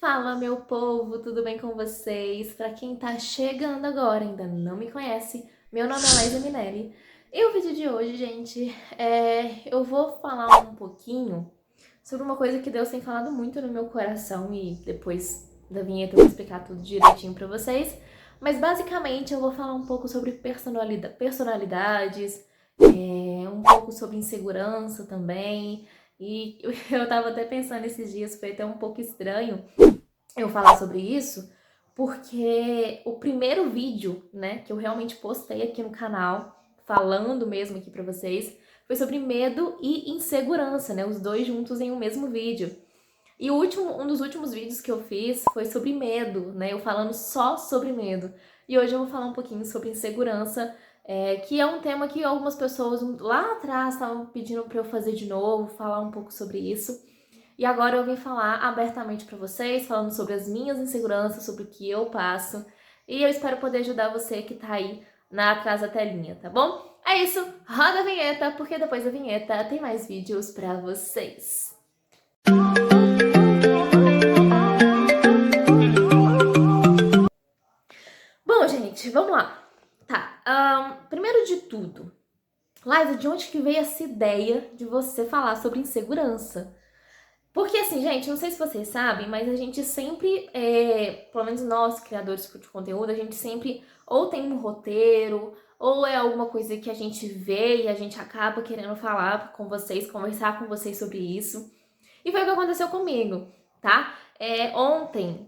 Fala, meu povo, tudo bem com vocês? Pra quem tá chegando agora, ainda não me conhece, meu nome é Laísa Minelli. E o vídeo de hoje, gente, eu vou falar um pouquinho sobre uma coisa que Deus tem falado muito no meu coração e depois da vinheta eu vou explicar tudo direitinho pra vocês. Mas basicamente eu vou falar um pouco sobre personalidades, um pouco sobre insegurança também. E eu tava até pensando esses dias, foi até um pouco estranho eu falar sobre isso, porque o primeiro vídeo, né, que eu realmente postei aqui no canal, falando mesmo aqui pra vocês, foi sobre medo e insegurança, né, os dois juntos em um mesmo vídeo. E um dos últimos vídeos que eu fiz foi sobre medo, né, eu falando só sobre medo. E hoje eu vou falar um pouquinho sobre insegurança, que é um tema que algumas pessoas lá atrás estavam pedindo pra eu fazer de novo, falar um pouco sobre isso. E agora eu vim falar abertamente para vocês, falando sobre as minhas inseguranças, sobre o que eu passo. E eu espero poder ajudar você que tá aí atrás da telinha, tá bom? É isso, roda a vinheta, porque depois da vinheta tem mais vídeos para vocês. Bom, gente, vamos lá. Tá, primeiro de tudo, Laísa, de onde que veio essa ideia de você falar sobre insegurança? Porque assim, gente, não sei se vocês sabem, mas a gente sempre, pelo menos nós, criadores de conteúdo, a gente sempre ou tem um roteiro, ou é alguma coisa que a gente vê e a gente acaba querendo falar com vocês, conversar com vocês sobre isso. E foi o que aconteceu comigo, tá? Ontem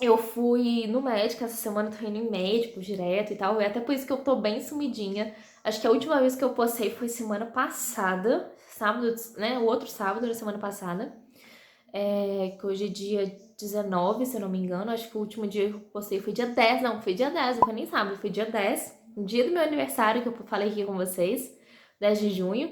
eu fui no médico, essa semana eu tô indo em médico direto e tal, e até por isso que eu tô bem sumidinha. Acho que a última vez que eu postei foi semana passada, sábado, né? O outro sábado da semana passada. Que hoje é dia 19, se eu não me engano. Acho que o último dia que eu postei foi dia 10. Não, foi dia 10, não foi nem sábado, foi dia 10. No dia do meu aniversário, que eu falei aqui com vocês, 10 de junho.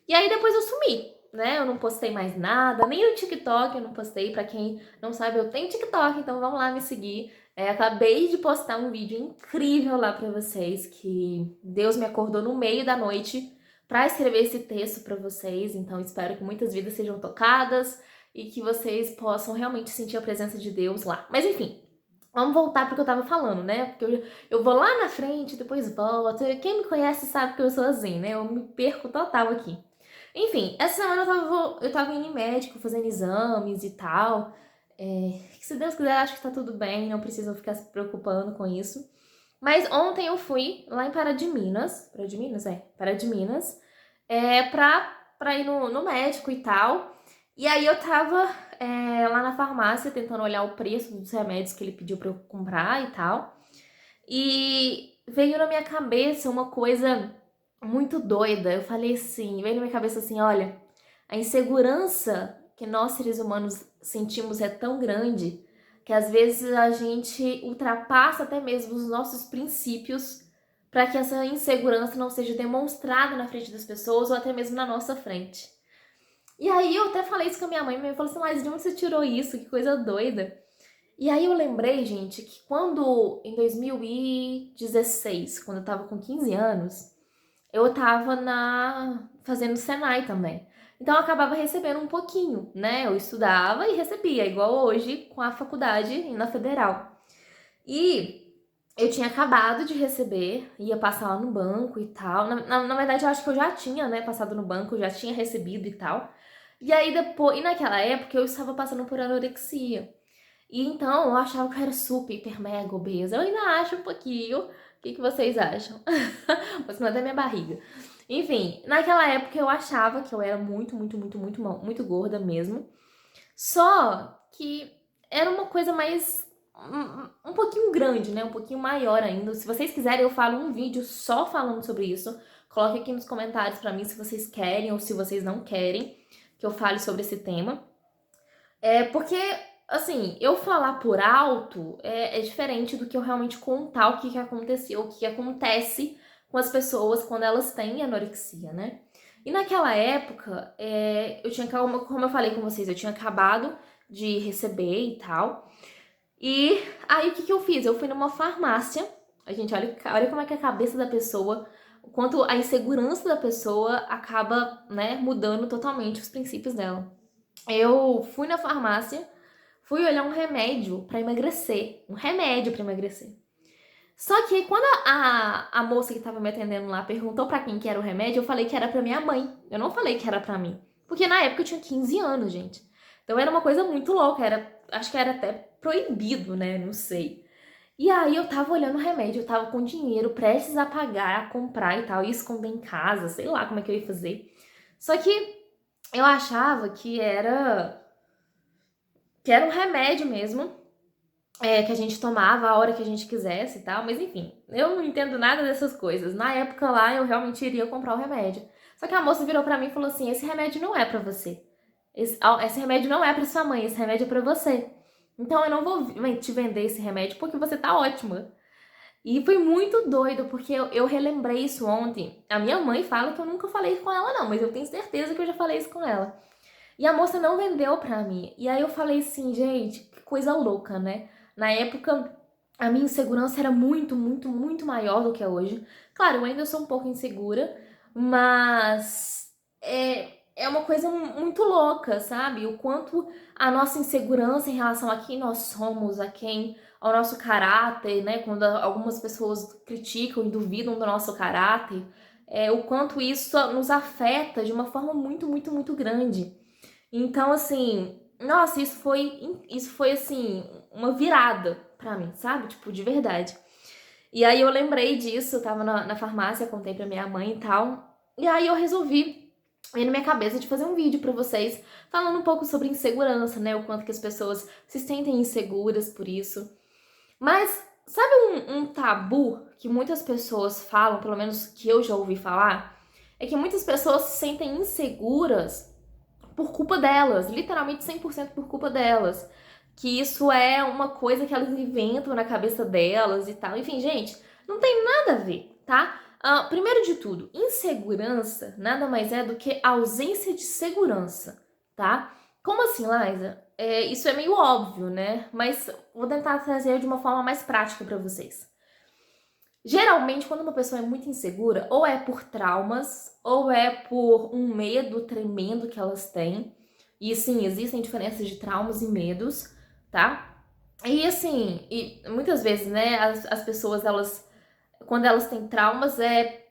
E aí depois eu sumi, né? Eu não postei mais nada, nem no TikTok eu não postei. Pra quem não sabe, eu tenho TikTok, então vamos lá me seguir. Acabei de postar um vídeo incrível lá pra vocês, que Deus me acordou no meio da noite pra escrever esse texto pra vocês. Então espero que muitas vidas sejam tocadas e que vocês possam realmente sentir a presença de Deus lá. Mas enfim, vamos voltar pro que eu tava falando, né? Porque eu vou lá na frente, depois volto. Quem me conhece sabe que eu sou assim, né? Eu me perco total aqui. Enfim, essa semana eu tava indo em médico, fazendo exames e tal. Que se Deus quiser, acho que tá tudo bem, não precisam ficar se preocupando com isso. Mas ontem eu fui lá em Pará de Minas, Pará de Minas, pra ir no médico e tal. E aí eu tava lá na farmácia tentando olhar o preço dos remédios que ele pediu pra eu comprar e tal. E veio na minha cabeça uma coisa muito doida. Eu falei assim, veio na minha cabeça assim, olha, a insegurança que nós seres humanos sentimos é tão grande que às vezes a gente ultrapassa até mesmo os nossos princípios para que essa insegurança não seja demonstrada na frente das pessoas ou até mesmo na nossa frente. E aí eu até falei isso com a minha mãe falou assim, mas de onde você tirou isso? Que coisa doida. E aí eu lembrei, gente, que quando, em 2016, quando eu tava com 15 anos, eu tava fazendo Senai também. Então eu acabava recebendo um pouquinho, né? Eu estudava e recebia, igual hoje com a faculdade na Federal. E eu tinha acabado de receber, ia passar lá no banco e tal. Na verdade, eu acho que eu já tinha, né, passado no banco, já tinha recebido e tal. E aí depois, e naquela época eu estava passando por anorexia. E então eu achava que eu era super, hiper, mega obesa. Eu ainda acho um pouquinho. O que vocês acham? Mas não é da minha barriga. Enfim, naquela época eu achava que eu era muito, muito, muito, muito, muito gorda mesmo. Só que era uma coisa mais. Um pouquinho grande, né? Um pouquinho maior ainda. Se vocês quiserem, eu falo um vídeo só falando sobre isso. Coloque aqui nos comentários pra mim se vocês querem ou se vocês não querem que eu fale sobre esse tema. Porque, assim, eu falar por alto é diferente do que eu realmente contar o que aconteceu, o que acontece com as pessoas quando elas têm anorexia, né? E naquela época, eu tinha, como eu falei com vocês, eu tinha acabado de receber e tal. E aí o que eu fiz? Eu fui numa farmácia. A gente, olha como é que a cabeça da pessoa, o quanto a insegurança da pessoa acaba, né, mudando totalmente os princípios dela. Eu fui na farmácia, fui olhar um remédio pra emagrecer. Um remédio pra emagrecer. Só que quando a moça que tava me atendendo lá perguntou pra quem que era o remédio, eu falei que era pra minha mãe. Eu não falei que era pra mim. Porque na época eu tinha 15 anos, gente. Então era uma coisa muito louca. Acho que era até proibido, né? Não sei. E aí eu tava olhando o remédio, eu tava com dinheiro prestes a pagar, a comprar e tal, ia esconder em casa, sei lá como é que eu ia fazer. Só que eu achava que era um remédio mesmo, que a gente tomava a hora que a gente quisesse e tal, mas enfim, eu não entendo nada dessas coisas. Na época lá eu realmente iria comprar o remédio. Só que a moça virou pra mim e falou assim: esse remédio não é pra você. Esse remédio não é pra sua mãe, esse remédio é pra você. Então eu não vou te vender esse remédio porque você tá ótima. E foi muito doido, porque eu relembrei isso ontem. A minha mãe fala que eu nunca falei com ela, não, mas eu tenho certeza que eu já falei isso com ela. E a moça não vendeu pra mim. E aí eu falei assim, gente, que coisa louca, né? Na época, a minha insegurança era muito, muito, muito maior do que é hoje. Claro, eu ainda sou um pouco insegura, mas é uma coisa muito louca, sabe? O quanto a nossa insegurança em relação a quem nós somos, ao nosso caráter, né? Quando algumas pessoas criticam e duvidam do nosso caráter, o quanto isso nos afeta de uma forma muito, muito, muito grande. Então, assim, nossa, isso foi assim, uma virada pra mim, sabe? Tipo, de verdade. E aí eu lembrei disso, eu tava na farmácia, contei pra minha mãe e tal. E aí eu resolvi, ir na minha cabeça, de fazer um vídeo pra vocês, falando um pouco sobre insegurança, né? O quanto que as pessoas se sentem inseguras por isso. Mas sabe um tabu que muitas pessoas falam, pelo menos que eu já ouvi falar? É que muitas pessoas se sentem inseguras por culpa delas, literalmente 100% por culpa delas. Que isso é uma coisa que elas inventam na cabeça delas e tal. Enfim, gente, não tem nada a ver, tá? Primeiro de tudo, insegurança nada mais é do que ausência de segurança, tá? Como assim, Liza? Isso é meio óbvio, né? Mas vou tentar trazer de uma forma mais prática para vocês. Geralmente, quando uma pessoa é muito insegura, ou é por traumas, ou é por um medo tremendo que elas têm. E sim, existem diferenças de traumas e medos, tá? E assim, muitas vezes, né, as pessoas, quando elas têm traumas,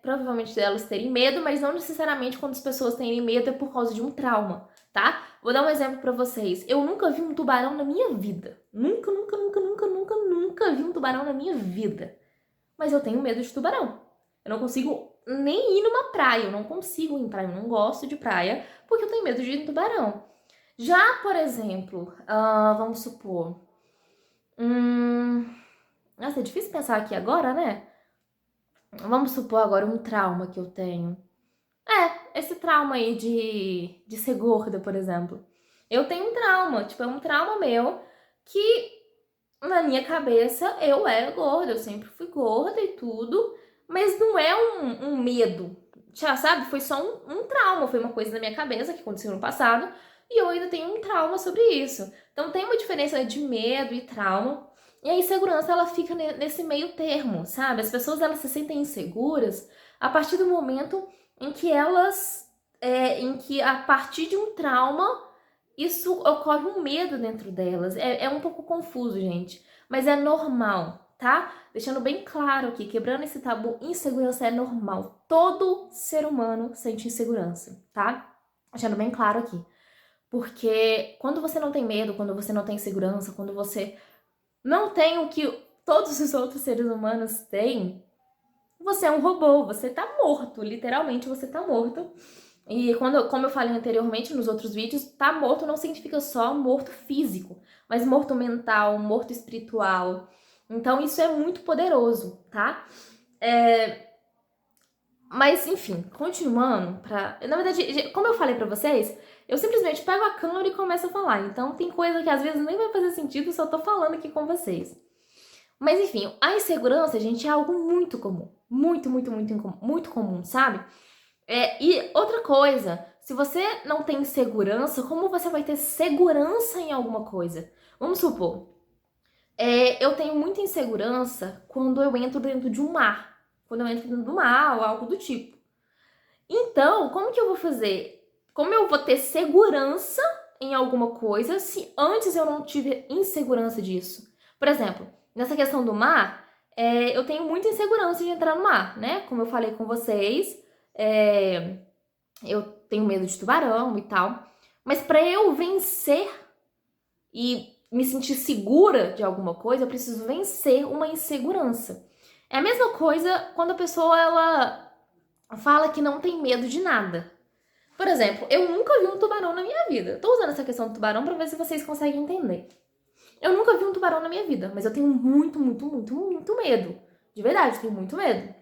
provavelmente elas terem medo, mas não necessariamente quando as pessoas têm medo é por causa de um trauma, tá? Vou dar um exemplo pra vocês. Eu nunca vi um tubarão na minha vida. Nunca, nunca, nunca, nunca, nunca, nunca vi um tubarão na minha vida. Mas eu tenho medo de tubarão. Eu não consigo nem ir numa praia, eu não consigo ir em praia, eu não gosto de praia, porque eu tenho medo de tubarão. Já, por exemplo, vamos supor. Nossa, é difícil pensar aqui agora, né? Vamos supor agora um trauma que eu tenho. Esse trauma aí de ser gorda, por exemplo. Eu tenho um trauma, tipo, é um trauma meu que na minha cabeça eu era gorda, eu sempre fui gorda e tudo, mas não é um medo, já sabe? Foi só um trauma, foi uma coisa na minha cabeça que aconteceu no passado e eu ainda tenho um trauma sobre isso. Então tem uma diferença de medo e trauma. E a insegurança, ela fica nesse meio termo, sabe? As pessoas, elas se sentem inseguras a partir do momento em que em que a partir de um trauma isso ocorre um medo dentro delas. É um pouco confuso, gente. Mas é normal, tá? Deixando bem claro aqui, quebrando esse tabu, insegurança é normal. Todo ser humano sente insegurança, tá? Deixando bem claro aqui. Porque quando você não tem medo, quando você não tem segurança, quando você não tem o que todos os outros seres humanos têm, você é um robô, você tá morto. Literalmente, você tá morto. E como eu falei anteriormente nos outros vídeos, tá morto não significa só morto físico, mas morto mental, morto espiritual. Então isso é muito poderoso, tá? Mas enfim, continuando Na verdade, como eu falei pra vocês, eu simplesmente pego a câmera e começo a falar. Então tem coisa que às vezes nem vai fazer sentido se eu tô falando aqui com vocês. Mas enfim, a insegurança, gente, é algo muito comum. Muito, muito, muito, muito comum, sabe? E outra coisa, se você não tem segurança, como você vai ter segurança em alguma coisa? Vamos supor, eu tenho muita insegurança quando eu entro dentro de um mar. Quando eu entro dentro do mar ou algo do tipo. Então, como que eu vou fazer? Como eu vou ter segurança em alguma coisa se antes eu não tive insegurança disso? Por exemplo, nessa questão do mar, eu tenho muita insegurança de entrar no mar, né? Como eu falei com vocês, eu tenho medo de tubarão e tal. Mas para eu vencer e me sentir segura de alguma coisa, eu preciso vencer uma insegurança. É a mesma coisa quando a pessoa ela fala que não tem medo de nada. Por exemplo, eu nunca vi um tubarão na minha vida. Tô usando essa questão do tubarão para ver se vocês conseguem entender. Eu nunca vi um tubarão na minha vida, mas eu tenho muito, muito, muito, muito medo. De verdade, eu tenho muito medo.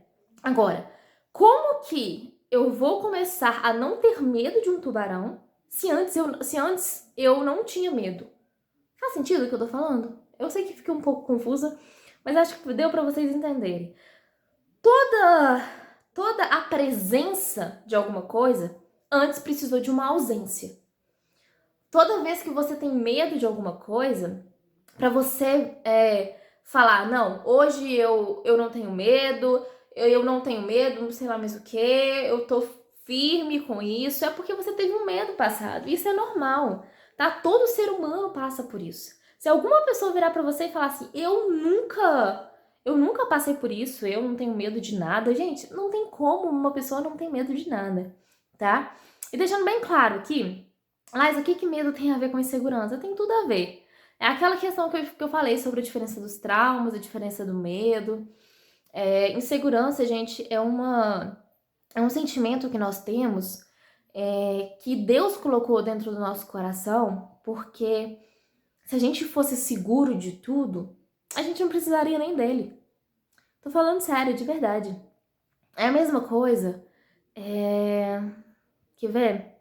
Agora, como que eu vou começar a não ter medo de um tubarão se antes eu não tinha medo? Faz sentido o que eu tô falando? Eu sei que fiquei um pouco confusa, mas acho que deu para vocês entenderem. Toda a presença de alguma coisa antes precisou de uma ausência. Toda vez que você tem medo de alguma coisa, para você falar, não, hoje eu não tenho medo, eu não tenho medo, não sei lá mais o que, eu tô firme com isso, é porque você teve um medo passado. Isso é normal, tá? Todo ser humano passa por isso. Se alguma pessoa virar para você e falar assim, eu nunca passei por isso, eu não tenho medo de nada. Gente, não tem como uma pessoa não ter medo de nada, tá? E deixando bem claro aqui, mas o que medo tem a ver com insegurança? Tem tudo a ver. É aquela questão que eu falei sobre a diferença dos traumas, a diferença do medo. Insegurança, gente, é um sentimento que nós temos que Deus colocou dentro do nosso coração, porque se a gente fosse seguro de tudo, a gente não precisaria nem dele. Tô falando sério, de verdade. É a mesma coisa. Quer ver?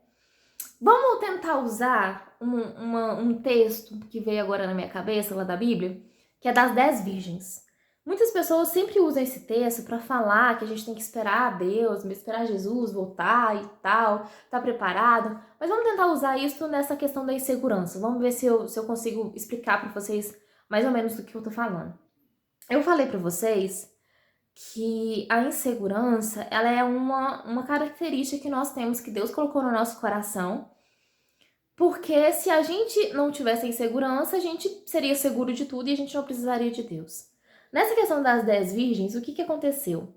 Vamos tentar usar um texto que veio agora na minha cabeça, lá da Bíblia, que é das 10 virgens. Muitas pessoas sempre usam esse texto para falar que a gente tem que esperar a Deus, esperar Jesus voltar e tal, tá preparado. Mas vamos tentar usar isso nessa questão da insegurança. Vamos ver se eu consigo explicar para vocês mais ou menos do que eu tô falando. Eu falei para vocês que a insegurança, ela é uma característica que nós temos, que Deus colocou no nosso coração, porque se a gente não tivesse insegurança, a gente seria seguro de tudo e a gente não precisaria de Deus. Nessa questão das 10 virgens, o que aconteceu?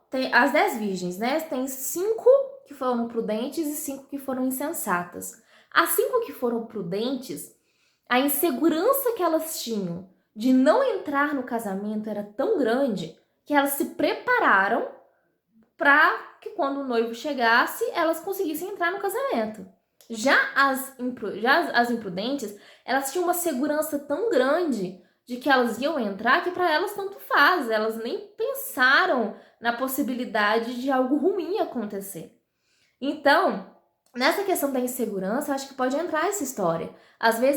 Tem as 10 virgens, né? Tem 5 que foram prudentes e 5 que foram insensatas. As 5 que foram prudentes, a insegurança que elas tinham de não entrar no casamento era tão grande que elas se prepararam para que quando o noivo chegasse, elas conseguissem entrar no casamento. Já as imprudentes, elas tinham uma segurança tão grande de que elas iam entrar que para elas tanto faz, elas nem pensaram na possibilidade de algo ruim acontecer. Então, nessa questão da insegurança, acho que pode entrar essa história.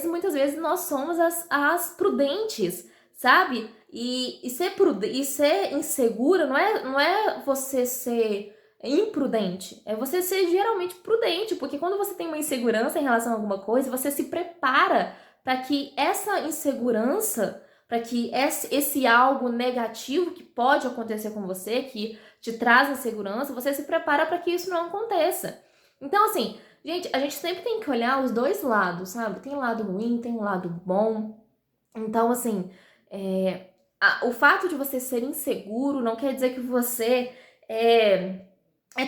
Muitas vezes, nós somos as prudentes, sabe? E ser insegura não é você ser imprudente, é você ser geralmente prudente, porque quando você tem uma insegurança em relação a alguma coisa, você se prepara para que essa insegurança, para que esse algo negativo que pode acontecer com você, que te traz insegurança, você se prepara para que isso não aconteça. Então, assim, gente, a gente sempre tem que olhar os dois lados, sabe? Tem um lado ruim, tem um lado bom. Então, assim, o fato de você ser inseguro não quer dizer que você é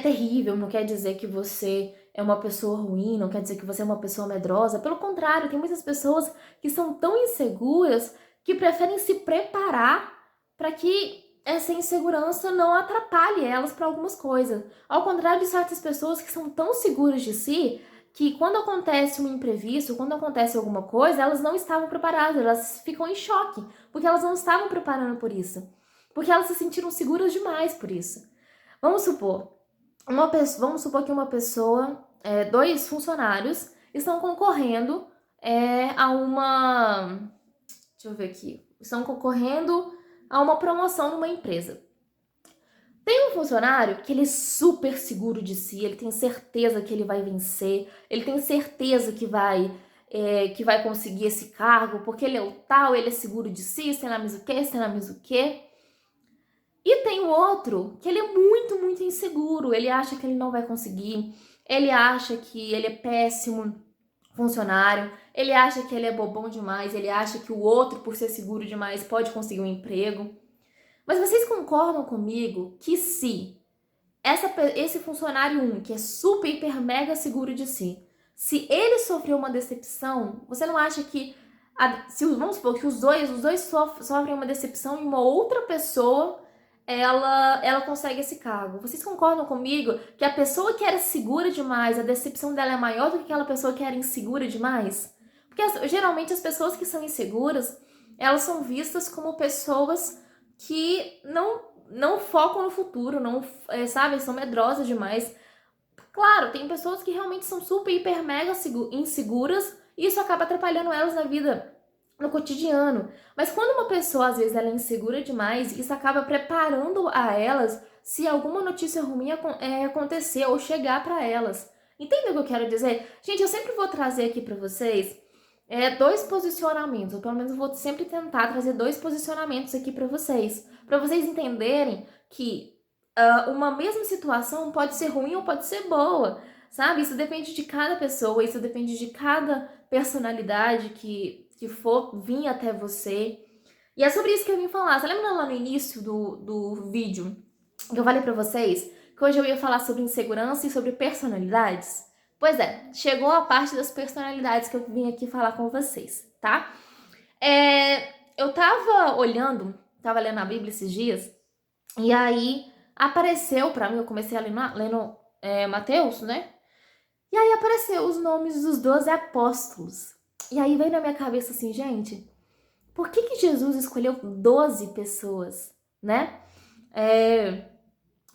terrível, não quer dizer que você é uma pessoa ruim, não quer dizer que você é uma pessoa medrosa. Pelo contrário, tem muitas pessoas que são tão inseguras que preferem se preparar para que essa insegurança não atrapalhe elas para algumas coisas. Ao contrário de certas pessoas que são tão seguras de si que quando acontece um imprevisto, quando acontece alguma coisa, elas não estavam preparadas, elas ficam em choque, porque elas não estavam preparando por isso. Porque elas se sentiram seguras demais por isso. Vamos supor que uma pessoa, dois funcionários, estão concorrendo a uma... Deixa eu ver aqui. Estão concorrendo a uma promoção numa empresa. Tem um funcionário que ele é super seguro de si, ele tem certeza que ele vai vencer, ele tem certeza que vai conseguir esse cargo, porque ele é o tal, ele é seguro de si, sei lá mais o que, sei lá mais o que. E tem o outro que ele é muito, muito inseguro, ele acha que ele não vai conseguir, ele acha que ele é péssimo funcionário, ele acha que ele é bobão demais, ele acha que o outro, por ser seguro demais, pode conseguir um emprego. Mas vocês concordam comigo que se esse funcionário 1, que é super, hiper, mega seguro de si, se ele sofreu uma decepção, você não acha que, vamos supor que os dois sofrem uma decepção e uma outra pessoa, ela consegue esse cargo? Vocês concordam comigo que a pessoa que era segura demais, a decepção dela é maior do que aquela pessoa que era insegura demais? Porque geralmente as pessoas que são inseguras, elas são vistas como pessoas que não focam no futuro, não, sabe, são medrosas demais. Claro, tem pessoas que realmente são super, hiper, mega inseguras e isso acaba atrapalhando elas na vida, no cotidiano. Mas quando uma pessoa, às vezes, ela é insegura demais, isso acaba preparando a elas se alguma notícia ruim acontecer ou chegar para elas. Entende o que eu quero dizer? Gente, eu sempre vou trazer aqui para vocês dois posicionamentos, ou pelo menos eu vou sempre tentar trazer dois posicionamentos aqui para vocês entenderem que uma mesma situação pode ser ruim ou pode ser boa, sabe? Isso depende de cada pessoa, isso depende de cada personalidade que for vir até você. E é sobre isso que eu vim falar. Você lembra lá no início do vídeo que eu falei pra vocês que hoje eu ia falar sobre insegurança e sobre personalidades? Pois é, chegou a parte das personalidades que eu vim aqui falar com vocês, tá? Eu tava lendo a Bíblia esses dias, e aí apareceu pra mim, eu comecei a ler lendo Mateus, né? E aí apareceu os nomes dos 12 apóstolos. E aí veio na minha cabeça assim, gente, por que Jesus escolheu 12 pessoas, né?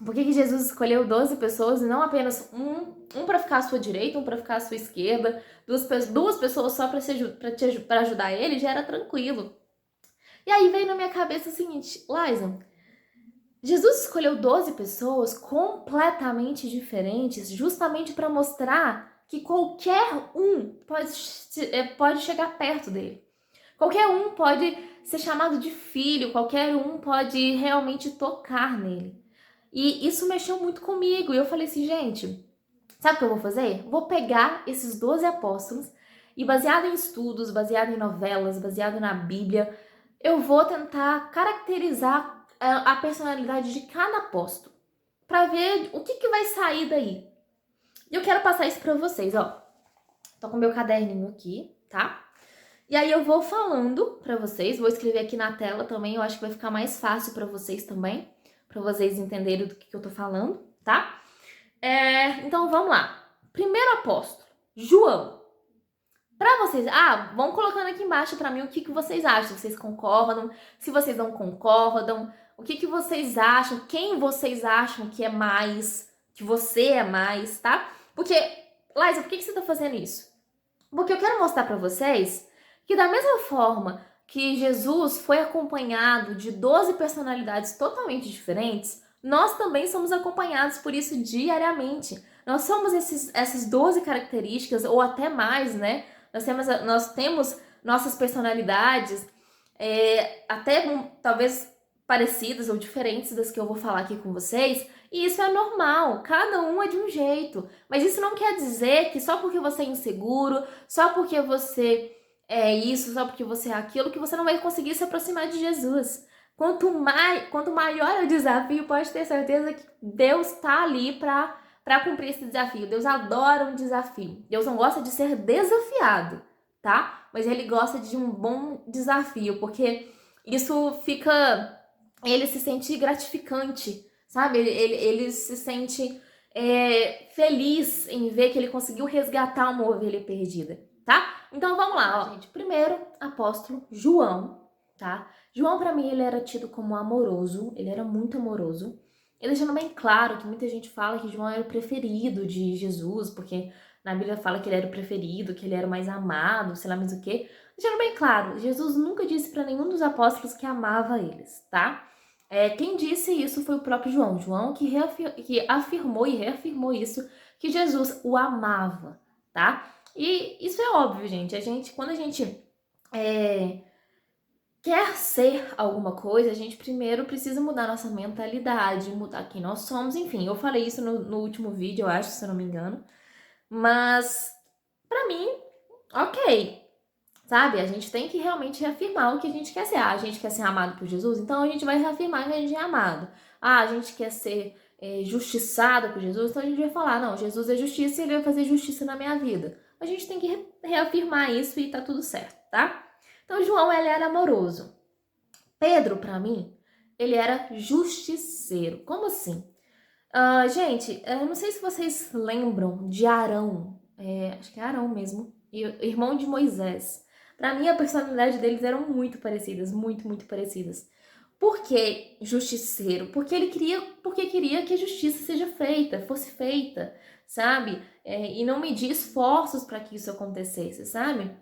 Por que Jesus escolheu 12 pessoas e não apenas um para ficar à sua direita, um para ficar à sua esquerda, duas pessoas só para ajudar ele, já era tranquilo. E aí veio na minha cabeça o seguinte, Liza, Jesus escolheu 12 pessoas completamente diferentes justamente para mostrar que qualquer um pode chegar perto dele. Qualquer um pode ser chamado de filho, qualquer um pode realmente tocar nele. E isso mexeu muito comigo. E eu falei assim, gente, sabe o que eu vou fazer? Vou pegar esses 12 apóstolos e, baseado em estudos, baseado em novelas, baseado na Bíblia, eu vou tentar caracterizar a personalidade de cada apóstolo para ver o que vai sair daí. E eu quero passar isso para vocês, ó. Tô com meu caderninho aqui, tá? E aí eu vou falando para vocês, vou escrever aqui na tela também, eu acho que vai ficar mais fácil para vocês também, para vocês entenderem do que eu tô falando, tá? Então vamos lá. Primeiro apóstolo, João. Para vocês, vão colocando aqui embaixo para mim o que vocês acham, se vocês concordam, se vocês não concordam, o que vocês acham, quem vocês acham que é mais, que você é mais, tá? Porque, Liza, por que você tá fazendo isso? Porque eu quero mostrar para vocês que da mesma forma que Jesus foi acompanhado de 12 personalidades totalmente diferentes, nós também somos acompanhados por isso diariamente. Nós somos essas 12 características, ou até mais, né? Nós temos nossas personalidades, até talvez parecidas ou diferentes das que eu vou falar aqui com vocês, e isso é normal, cada um é de um jeito. Mas isso não quer dizer que só porque você é inseguro, só porque você é isso, só porque você é aquilo, que você não vai conseguir se aproximar de Jesus. Quanto maior é o desafio, pode ter certeza que Deus está ali para cumprir esse desafio. Deus adora um desafio. Deus não gosta de ser desafiado, tá? Mas ele gosta de um bom desafio, porque isso fica... Ele se sente gratificante, sabe? Ele se sente feliz em ver que ele conseguiu resgatar uma ovelha perdida, tá? Então vamos lá, ó, gente. Primeiro, apóstolo João, tá? João, pra mim, ele era tido como amoroso, ele era muito amoroso. E deixando bem claro que muita gente fala que João era o preferido de Jesus, porque na Bíblia fala que ele era o preferido, que ele era o mais amado, sei lá mais o quê. Deixando bem claro, Jesus nunca disse pra nenhum dos apóstolos que amava eles, tá? Quem disse isso foi o próprio João. João que afirmou e reafirmou isso, que Jesus o amava, tá? E isso é óbvio, gente. Quando a gente quer ser alguma coisa, a gente primeiro precisa mudar nossa mentalidade, mudar quem nós somos. Enfim, eu falei isso no último vídeo, eu acho, se eu não me engano. Mas, pra mim, ok. Sabe? A gente tem que realmente reafirmar o que a gente quer ser. Ah, a gente quer ser amado por Jesus, então a gente vai reafirmar que a gente é amado. Ah, a gente quer ser justiçado por Jesus, então a gente vai falar, não, Jesus é justiça e ele vai fazer justiça na minha vida. A gente tem que reafirmar isso e tá tudo certo, tá? Então, João, ele era amoroso. Pedro, pra mim, ele era justiceiro. Como assim? Gente, eu não sei se vocês lembram de Arão, acho que é Arão mesmo, irmão de Moisés. Pra mim, a personalidade deles eram muito parecidas, muito, muito parecidas. Por que justiceiro? Porque queria que a justiça seja feita, fosse feita, sabe? E não medir esforços para que isso acontecesse, sabe?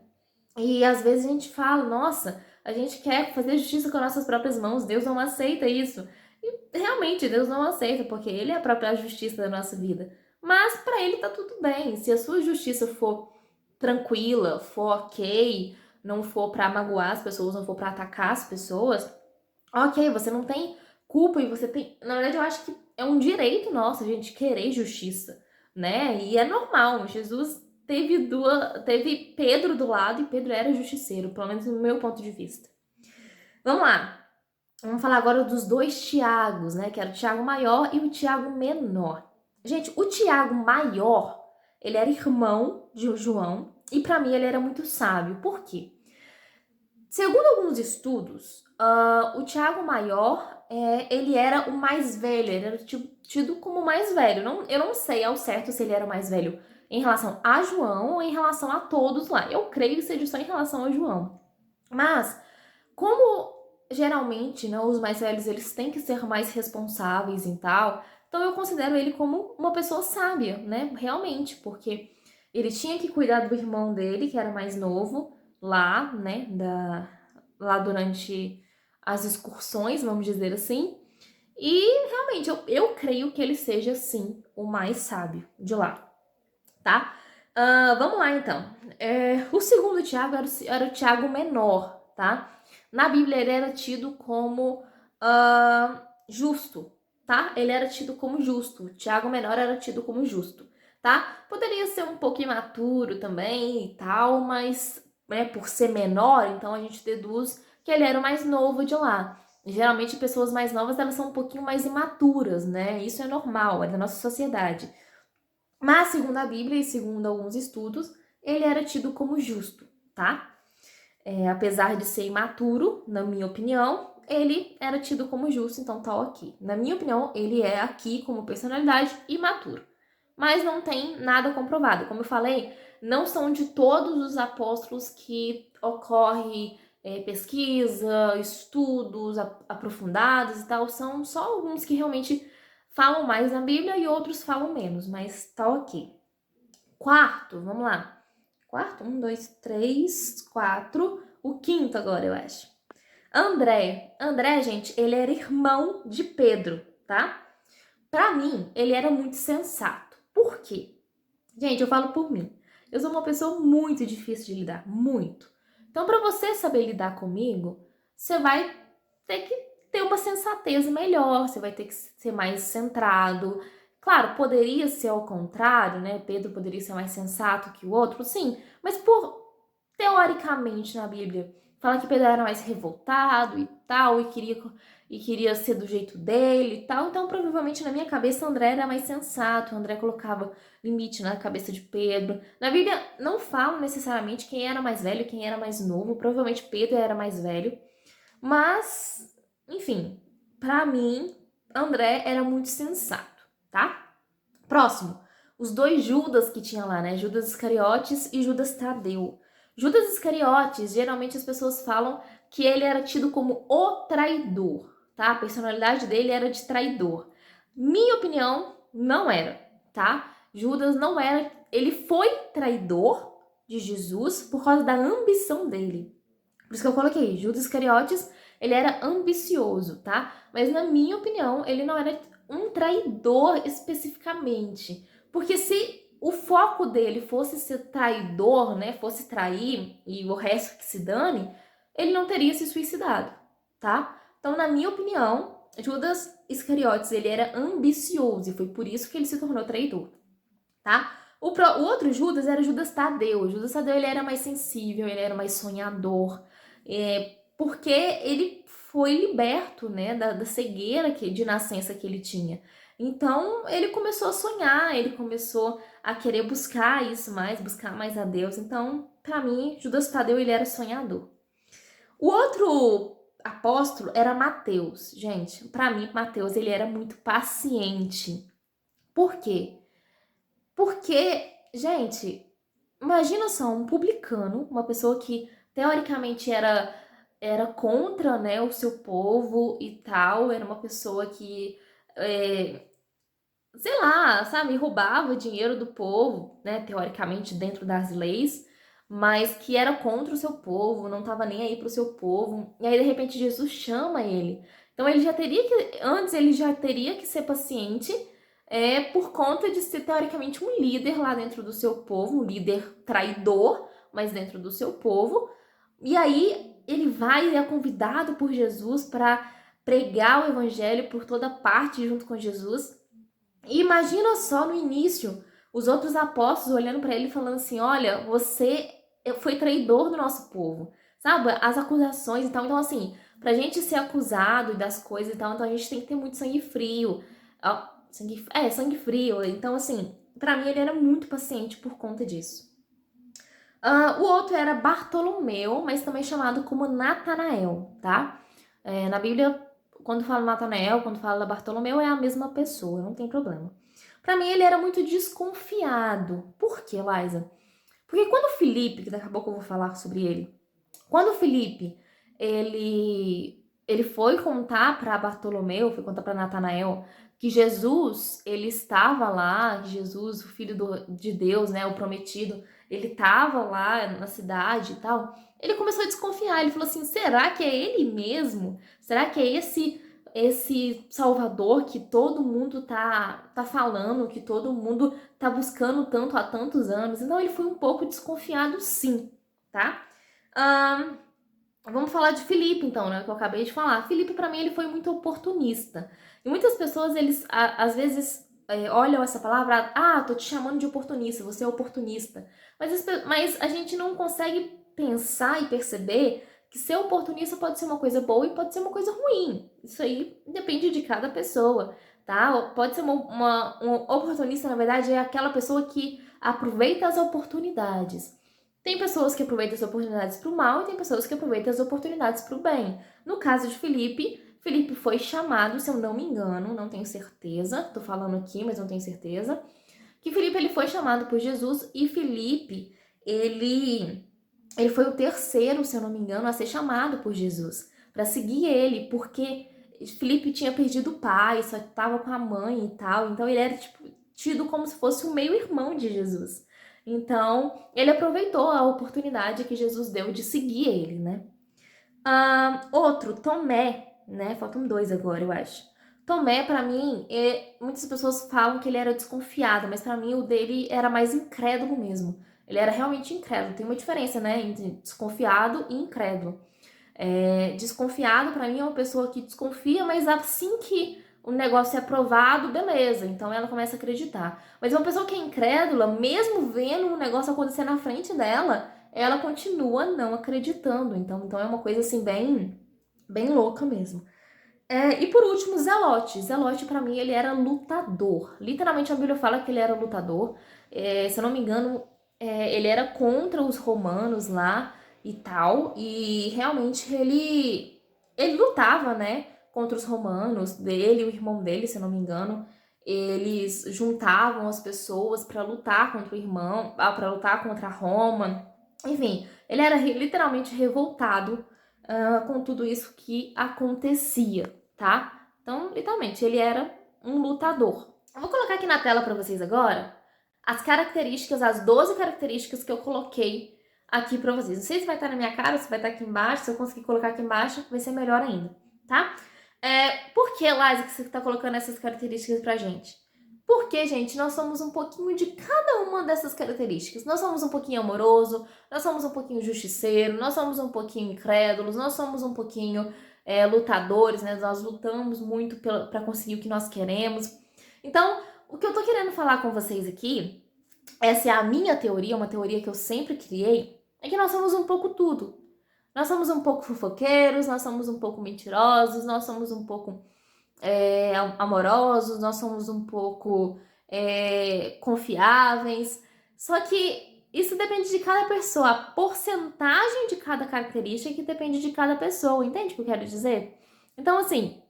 E às vezes a gente fala, nossa, a gente quer fazer justiça com nossas próprias mãos, Deus não aceita isso. E realmente Deus não aceita, porque Ele é a própria justiça da nossa vida. Mas para Ele tá tudo bem. Se a sua justiça for tranquila, for ok, não for para magoar as pessoas, não for para atacar as pessoas, ok, você não tem culpa e você tem. Na verdade, eu acho que é um direito nosso a gente querer justiça, né? E é normal. Jesus teve Pedro do lado e Pedro era justiceiro, pelo menos no meu ponto de vista. Vamos lá. Vamos falar agora dos dois Tiagos, né? Que era o Tiago maior e o Tiago menor. Gente, o Tiago maior, ele era irmão de João e para mim ele era muito sábio. Por quê? Segundo alguns estudos, o Tiago Maior, ele era o mais velho, ele era tido como o mais velho. Eu não sei ao certo se ele era o mais velho em relação a João ou em relação a todos lá. Eu creio que seja só em relação a João. Mas, como geralmente, né, os mais velhos eles têm que ser mais responsáveis e tal, então eu considero ele como uma pessoa sábia, né? Realmente, porque ele tinha que cuidar do irmão dele, que era mais novo, lá, né, lá durante as excursões, vamos dizer assim. E realmente eu creio que ele seja sim o mais sábio de lá, tá? Vamos lá então. O segundo Tiago era o Tiago menor, tá? Na Bíblia ele era tido como justo, tá? Ele era tido como justo. O Tiago menor era tido como justo, tá? Poderia ser um pouco imaturo também e tal, mas né, por ser menor, então a gente deduz que ele era o mais novo de lá. Geralmente pessoas mais novas elas são um pouquinho mais imaturas, né? Isso é normal, é da nossa sociedade. Mas, segundo a Bíblia e segundo alguns estudos, ele era tido como justo, tá? Apesar de ser imaturo, na minha opinião, ele era tido como justo, então tá ok. Na minha opinião, ele é aqui como personalidade imaturo. Mas não tem nada comprovado. Como eu falei, não são de todos os apóstolos que ocorre pesquisa, estudos aprofundados e tal. São só alguns que realmente falam mais na Bíblia e outros falam menos, mas tá ok. Quarto, vamos lá. Quarto, 1, 2, 3, 4. O quinto agora, eu acho. André. André, gente, ele era irmão de Pedro, tá? Pra mim, ele era muito sensato. Por quê? Gente, eu falo por mim. Eu sou uma pessoa muito difícil de lidar, muito. Então, pra você saber lidar comigo, você vai ter que ter uma sensatez melhor, você vai ter que ser mais centrado. Claro, poderia ser ao contrário, né? Pedro poderia ser mais sensato que o outro, sim, mas teoricamente na Bíblia fala que Pedro era mais revoltado e tal, e queria ser do jeito dele e tal. Então, provavelmente na minha cabeça, André era mais sensato. André colocava limite na cabeça de Pedro. Na Bíblia não fala necessariamente quem era mais velho e quem era mais novo. Provavelmente Pedro era mais velho. Mas, enfim, pra mim, André era muito sensato, tá? Próximo, os dois Judas que tinha lá, né? Judas Iscariotes e Judas Tadeu. Judas Iscariotes, geralmente as pessoas falam que ele era tido como o traidor, tá? A personalidade dele era de traidor. Minha opinião, não era, tá? Judas não era, ele foi traidor de Jesus por causa da ambição dele. Por isso que eu coloquei, Judas Iscariotes, ele era ambicioso, tá? Mas na minha opinião, ele não era um traidor especificamente. Porque se o foco dele fosse ser traidor, né? Fosse trair e o resto que se dane, ele não teria se suicidado, tá? Então, na minha opinião, Judas Iscariotes, ele era ambicioso e foi por isso que ele se tornou traidor, tá? O outro Judas era Judas Tadeu. O Judas Tadeu, ele era mais sensível, ele era mais sonhador, porque ele foi liberto, né, da cegueira de nascença que ele tinha. Então, ele começou a sonhar, ele começou a querer buscar isso mais, buscar mais a Deus. Então, para mim, Judas Tadeu, ele era sonhador. O outro apóstolo era Mateus. Gente, para mim, Mateus, ele era muito paciente. Por quê? Porque, gente, imagina só um publicano, uma pessoa que teoricamente era contra, né, o seu povo e tal, era uma pessoa que, sei lá, sabe, roubava dinheiro do povo, né, teoricamente dentro das leis, mas que era contra o seu povo, não estava nem aí pro seu povo. E aí de repente Jesus chama ele. Então ele já teria que, antes ele já teria que ser paciente, por conta de ser teoricamente um líder lá dentro do seu povo, um líder traidor, mas dentro do seu povo. E aí ele vai e é convidado por Jesus para pregar o evangelho por toda parte junto com Jesus. E imagina só no início, os outros apóstolos olhando para ele e falando assim: olha, você foi traidor do nosso povo, sabe? As acusações e tal. Então, assim, pra gente ser acusado das coisas e tal, então a gente tem que ter muito sangue frio. Sangue frio. Então, assim, pra mim ele era muito paciente por conta disso. O outro era Bartolomeu, mas também chamado como Natanael, tá? Na Bíblia, quando fala Natanael, quando fala Bartolomeu, é a mesma pessoa, não tem problema. Pra mim, ele era muito desconfiado. Por quê, Liza? Porque quando Felipe, que daqui a pouco eu vou falar sobre ele, quando Felipe, ele foi contar para Bartolomeu, foi contar para Natanael, que Jesus, ele estava lá, Jesus, o filho de Deus, né, o prometido, ele estava lá na cidade e tal, ele começou a desconfiar, ele falou assim, será que é ele mesmo? Será que é esse Salvador que todo mundo tá falando, que todo mundo tá buscando tanto há tantos anos? Então ele foi um pouco desconfiado sim, tá? Vamos falar de Felipe, então, né? Que eu acabei de falar. Felipe, para mim, ele foi muito oportunista. E muitas pessoas, eles, às vezes, olham essa palavra, tô te chamando de oportunista, você é oportunista. Mas a gente não consegue pensar e perceber que ser oportunista pode ser uma coisa boa e pode ser uma coisa ruim. Isso aí depende de cada pessoa, tá? Pode ser um oportunista, na verdade, é aquela pessoa que aproveita as oportunidades. Tem pessoas que aproveitam as oportunidades para o mal e tem pessoas que aproveitam as oportunidades para o bem. No caso de Felipe, Felipe foi chamado, se eu não me engano, não tenho certeza, tô falando aqui, mas não tenho certeza, que Felipe ele foi chamado por Jesus e Felipe, ele foi o terceiro, se eu não me engano, a ser chamado por Jesus, para seguir ele, porque Felipe tinha perdido o pai, só estava com a mãe e tal, então ele era tido como se fosse o meio-irmão de Jesus. Então, ele aproveitou a oportunidade que Jesus deu de seguir ele, né? Outro, Tomé, né? Faltam dois agora, eu acho. Tomé, pra mim, muitas pessoas falam que ele era desconfiado, mas pra mim o dele era mais incrédulo mesmo. Ele era realmente incrédulo. Tem uma diferença, né, entre desconfiado e incrédulo. Desconfiado, pra mim, é uma pessoa que desconfia, mas assim que o negócio é aprovado, beleza. Então ela começa a acreditar. Mas uma pessoa que é incrédula, mesmo vendo um negócio acontecer na frente dela, ela continua não acreditando. Então é uma coisa assim bem, bem louca mesmo. E por último, Zelote. Zelote, pra mim, ele era lutador. Literalmente a Bíblia fala que ele era lutador. Se eu não me engano, ele era contra os romanos lá e tal. E realmente ele lutava, né? Contra os romanos, dele e o irmão dele, se eu não me engano. Eles juntavam as pessoas para lutar contra o irmão, para lutar contra Roma. Enfim, ele era literalmente revoltado com tudo isso que acontecia, tá? Então, literalmente, ele era um lutador. Eu vou colocar aqui na tela para vocês agora as características, as 12 características que eu coloquei aqui para vocês. Não sei se vai estar na minha cara, se vai estar aqui embaixo. Se eu conseguir colocar aqui embaixo, vai ser melhor ainda, tá? Por que, Liza, que você está colocando essas características pra gente? Porque, gente, nós somos um pouquinho de cada uma dessas características. Nós somos um pouquinho amoroso, nós somos um pouquinho justiceiro, nós somos um pouquinho incrédulos, nós somos um pouquinho lutadores, né? Nós lutamos muito para conseguir o que nós queremos. Então, o que eu tô querendo falar com vocês aqui essa é a minha teoria, uma teoria que eu sempre criei, é que nós somos um pouco tudo. Nós somos um pouco fofoqueiros, nós somos um pouco mentirosos, nós somos um pouco amorosos, nós somos um pouco confiáveis. Só que isso depende de cada pessoa. A porcentagem de cada característica que depende de cada pessoa. Entende o que eu quero dizer? Então, assim,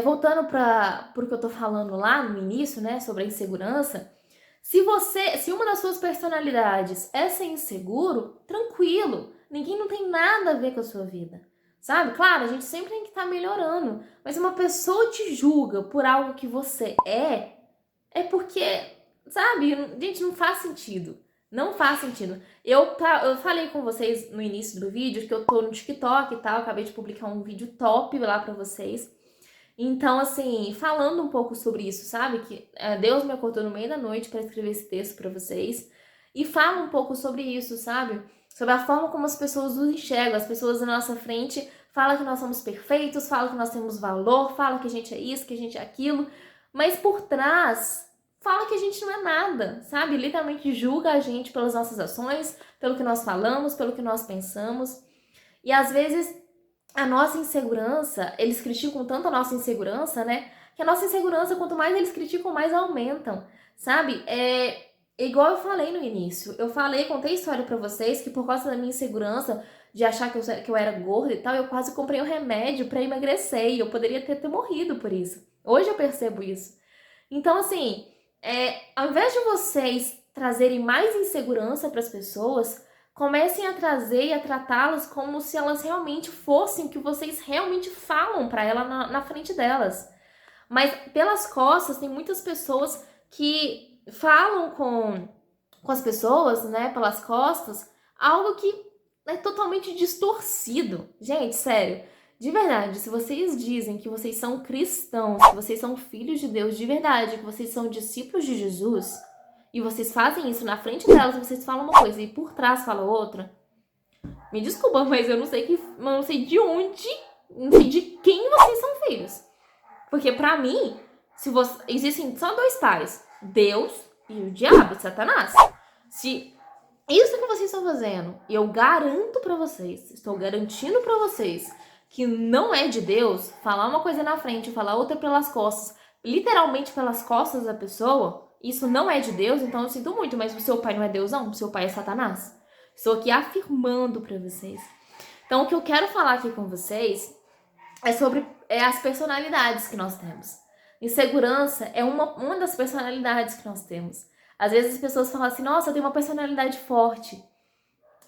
voltando para o que eu tô falando lá no início, né, sobre a insegurança, se uma das suas personalidades é ser inseguro, tranquilo, ninguém não tem nada a ver com a sua vida, sabe? Claro, a gente sempre tem que estar melhorando, mas se uma pessoa te julga por algo que você é porque, sabe, gente, não faz sentido. Não faz sentido. Eu falei com vocês no início do vídeo que eu tô no TikTok e tal, acabei de publicar um vídeo top lá pra vocês. Então, assim, falando um pouco sobre isso, sabe? Que Deus me acordou no meio da noite para escrever esse texto para vocês. E fala um pouco sobre isso, sabe? Sobre a forma como as pessoas nos enxergam. As pessoas na nossa frente falam que nós somos perfeitos, falam que nós temos valor, falam que a gente é isso, que a gente é aquilo. Mas por trás, fala que a gente não é nada, sabe? Literalmente julga a gente pelas nossas ações, pelo que nós falamos, pelo que nós pensamos. E às vezes a nossa insegurança, eles criticam tanto a nossa insegurança, né? Que a nossa insegurança, quanto mais eles criticam, mais aumentam, sabe? Igual eu falei no início. Contei história pra vocês que por causa da minha insegurança de achar que eu era gorda e tal, eu quase comprei um remédio pra emagrecer e eu poderia ter morrido por isso. Hoje eu percebo isso. Então, assim, ao invés de vocês trazerem mais insegurança para as pessoas, comecem a trazer e a tratá-las como se elas realmente fossem o que vocês realmente falam para ela na frente delas. Mas pelas costas, tem muitas pessoas que falam com as pessoas, né, pelas costas, algo que é totalmente distorcido. Gente, sério. De verdade, se vocês dizem que vocês são cristãos, que vocês são filhos de Deus de verdade, que vocês são discípulos de Jesus, e vocês fazem isso na frente delas, vocês falam uma coisa e por trás falam outra, me desculpa, mas eu não sei de onde, não sei de quem vocês são filhos. Porque pra mim, existem só dois pais, Deus e o diabo, Satanás. Se isso que vocês estão fazendo, eu garanto pra vocês, estou garantindo pra vocês que não é de Deus, falar uma coisa na frente, falar outra pelas costas, literalmente pelas costas da pessoa, isso não é de Deus, então eu sinto muito, mas o seu pai não é Deus não, o seu pai é Satanás. Estou aqui afirmando pra vocês. Então o que eu quero falar aqui com vocês é sobre as personalidades que nós temos. Insegurança é uma das personalidades que nós temos. Às vezes as pessoas falam assim, nossa, eu tenho uma personalidade forte.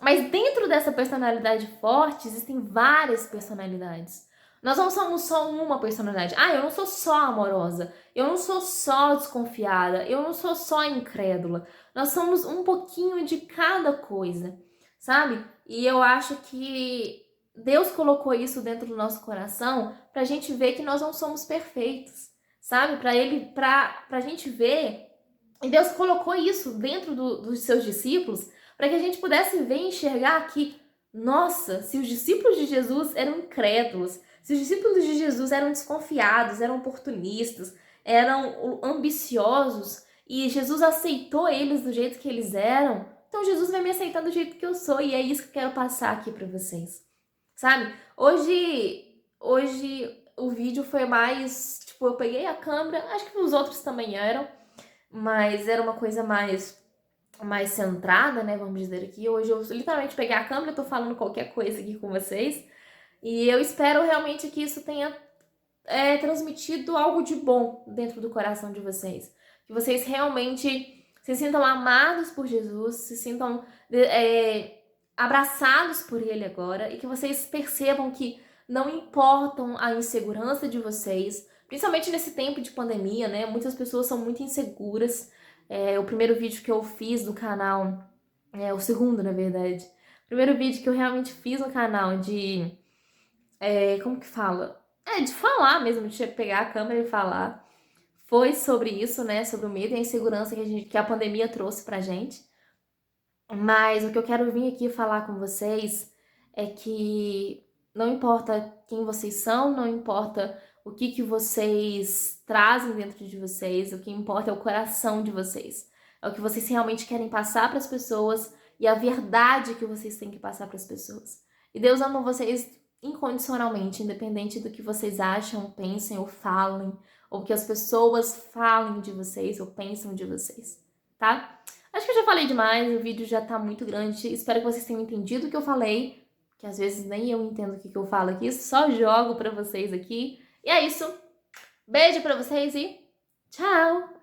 Mas dentro dessa personalidade forte, existem várias personalidades. Nós não somos só uma personalidade. Ah, eu não sou só amorosa. Eu não sou só desconfiada. Eu não sou só incrédula. Nós somos um pouquinho de cada coisa, sabe? E eu acho que Deus colocou isso dentro do nosso coração pra gente ver que nós não somos perfeitos, sabe? Pra gente ver. E Deus colocou isso dentro dos seus discípulos para que a gente pudesse ver e enxergar que, nossa, se os discípulos de Jesus eram incrédulos, se os discípulos de Jesus eram desconfiados, eram oportunistas, eram ambiciosos, e Jesus aceitou eles do jeito que eles eram, então Jesus vai me aceitar do jeito que eu sou, e é isso que eu quero passar aqui para vocês. Sabe? Hoje o vídeo foi mais, tipo, eu peguei a câmera, acho que os outros também eram, mas era uma coisa mais centrada, né, vamos dizer aqui. Hoje eu literalmente peguei a câmera, tô falando qualquer coisa aqui com vocês, e eu espero realmente que isso tenha transmitido algo de bom dentro do coração de vocês. Que vocês realmente se sintam amados por Jesus, se sintam abraçados por Ele agora, e que vocês percebam que não importam a insegurança de vocês, principalmente nesse tempo de pandemia, né? Muitas pessoas são muito inseguras. O primeiro vídeo que eu fiz no canal, o segundo, na verdade. O primeiro vídeo que eu realmente fiz no canal de... como que fala? De falar mesmo, de pegar a câmera e falar. Foi sobre isso, né? Sobre o medo e a insegurança que a pandemia trouxe pra gente. Mas o que eu quero vir aqui falar com vocês é que não importa quem vocês são, não importa o que vocês trazem dentro de vocês, o que importa é o coração de vocês. é o que vocês realmente querem passar para as pessoas e a verdade que vocês têm que passar para as pessoas. E Deus ama vocês incondicionalmente, independente do que vocês acham, pensem ou falem, ou que as pessoas falem de vocês ou pensam de vocês, tá? Acho que eu já falei demais, o vídeo já tá muito grande. Espero que vocês tenham entendido o que eu falei, que às vezes nem eu entendo o que eu falo aqui, só jogo pra vocês aqui. E é isso. Beijo pra vocês e tchau!